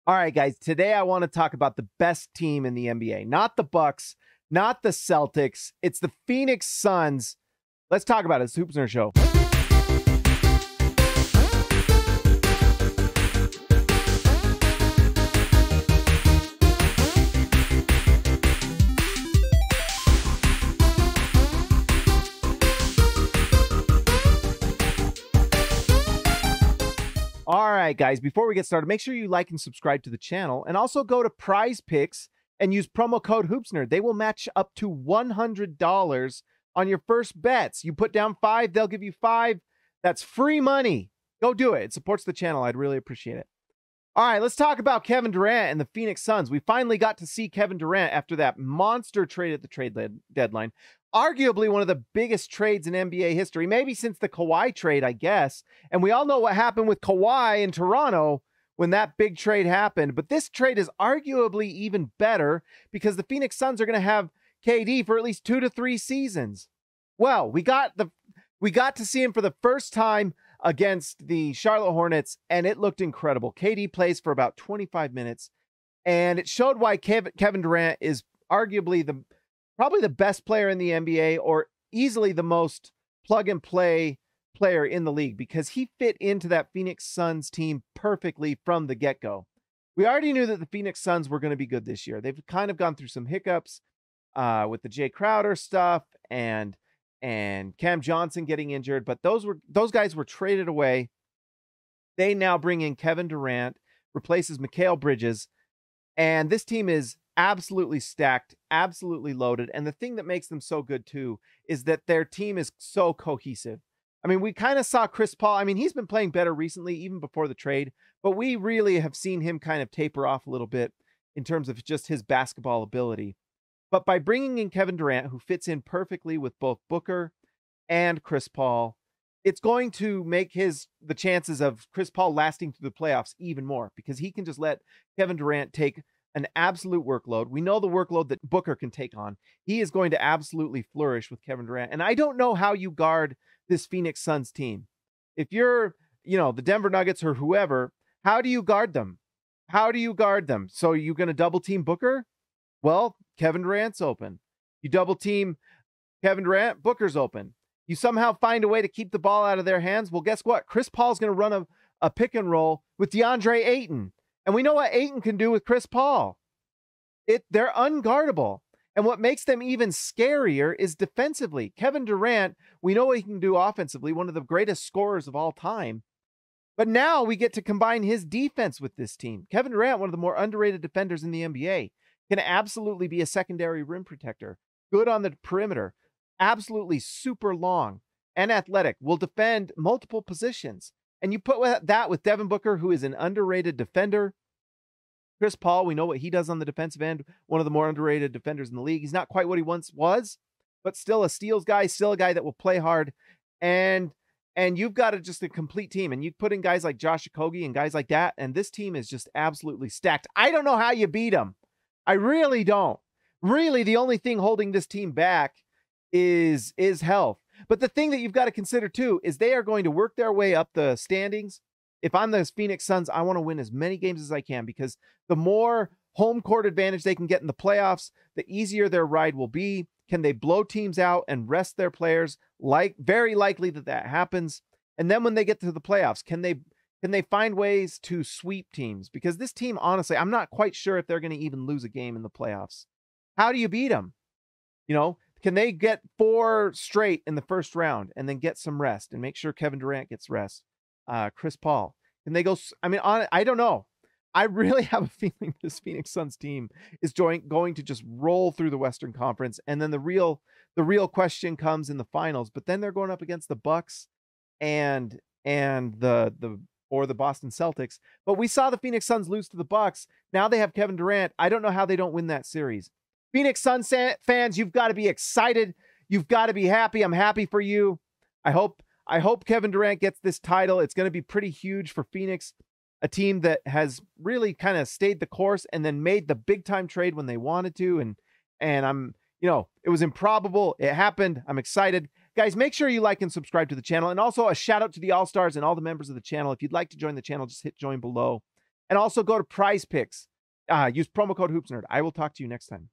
All right, guys, today I want to talk about the best team in the NBA. Not the Bucks, not the Celtics. It's the Phoenix Suns. Let's talk about it. It's the Hoopsner Show. All right, guys, before we get started, make sure you like and subscribe to the channel, and also go to Prize Picks and use promo code HoopsNerd. They will match up to $100 on your first bets. You put down $5, they'll give you $5. That's free money. Go do it. It supports the channel. I'd really appreciate it. All right, let's talk about Kevin Durant and the Phoenix Suns. We finally got to see Kevin Durant after that monster trade at the trade deadline. Arguably one of the biggest trades in NBA history, maybe since the Kawhi trade, I guess. And we all know what happened with Kawhi in Toronto when that big trade happened. But this trade is arguably even better because the Phoenix Suns are going to have KD for at least 2 to 3 seasons. Well, we got to see him for the first time against the Charlotte Hornets, and it looked incredible. KD plays for about 25 minutes, and it showed why Kevin Durant is arguably probably the best player in the NBA, or easily the most plug-and-play player in the league, because he fit into that Phoenix Suns team perfectly from the get-go. We already knew that the Phoenix Suns were going to be good this year. They've kind of gone through some hiccups with the Jay Crowder stuff and Cam Johnson getting injured, but those guys were traded away. They now bring in Kevin Durant, replaces Mikal Bridges, and this team is absolutely stacked, absolutely loaded. And the thing that makes them so good too is that their team is so cohesive. I mean, we kind of saw Chris Paul. I mean, he's been playing better recently, even before the trade, but we really have seen him kind of taper off a little bit in terms of just his basketball ability. But by bringing in Kevin Durant, who fits in perfectly with both Booker and Chris Paul, it's going to make the chances of Chris Paul lasting through the playoffs even more, because he can just let Kevin Durant take an absolute workload. We know the workload that Booker can take on. He is going to absolutely flourish with Kevin Durant. And I don't know how you guard this Phoenix Suns team. If you're, the Denver Nuggets or whoever, how do you guard them? How do you guard them? So you're going to double team Booker? Well, Kevin Durant's open. You double team Kevin Durant, Booker's open. You somehow find a way to keep the ball out of their hands. Well, guess what? Chris Paul's going to run a pick and roll with DeAndre Ayton. And we know what Ayton can do with Chris Paul. They're unguardable. And what makes them even scarier is defensively. Kevin Durant, we know what he can do offensively, one of the greatest scorers of all time. But now we get to combine his defense with this team. Kevin Durant, one of the more underrated defenders in the NBA, can absolutely be a secondary rim protector. Good on the perimeter. Absolutely super long and athletic. Will defend multiple positions. And you put that with Devin Booker, who is an underrated defender. Chris Paul, we know what he does on the defensive end. One of the more underrated defenders in the league. He's not quite what he once was, but still a steals guy, still a guy that will play hard. And you've got just a complete team. And you put in guys like Josh Okogie and guys like that, and this team is just absolutely stacked. I don't know how you beat them. I really don't. Really, the only thing holding this team back is health. But the thing that you've got to consider too is they are going to work their way up the standings. If I'm the Phoenix Suns, I want to win as many games as I can, because the more home court advantage they can get in the playoffs, the easier their ride will be. Can they blow teams out and rest their players? Very likely that happens. And then when they get to the playoffs, can they find ways to sweep teams? Because this team, honestly, I'm not quite sure if they're going to even lose a game in the playoffs. How do you beat them? Can they get 4 straight in the first round and then get some rest and make sure Kevin Durant gets rest? Chris Paul, can they go? I mean, I don't know. I really have a feeling this Phoenix Suns team is going to just roll through the Western Conference. And then the real question comes in the finals, but then they're going up against the Bucks and the Boston Celtics. But we saw the Phoenix Suns lose to the Bucks. Now they have Kevin Durant. I don't know how they don't win that series. Phoenix Suns fans, you've got to be excited. You've got to be happy. I'm happy for you. I hope Kevin Durant gets this title. It's going to be pretty huge for Phoenix, a team that has really kind of stayed the course and then made the big time trade when they wanted to. And I'm, it was improbable. It happened. I'm excited. Guys, make sure you like and subscribe to the channel. And also a shout out to the All-Stars and all the members of the channel. If you'd like to join the channel, just hit join below. And also go to Prize Picks. Use promo code HoopsNerd. I will talk to you next time.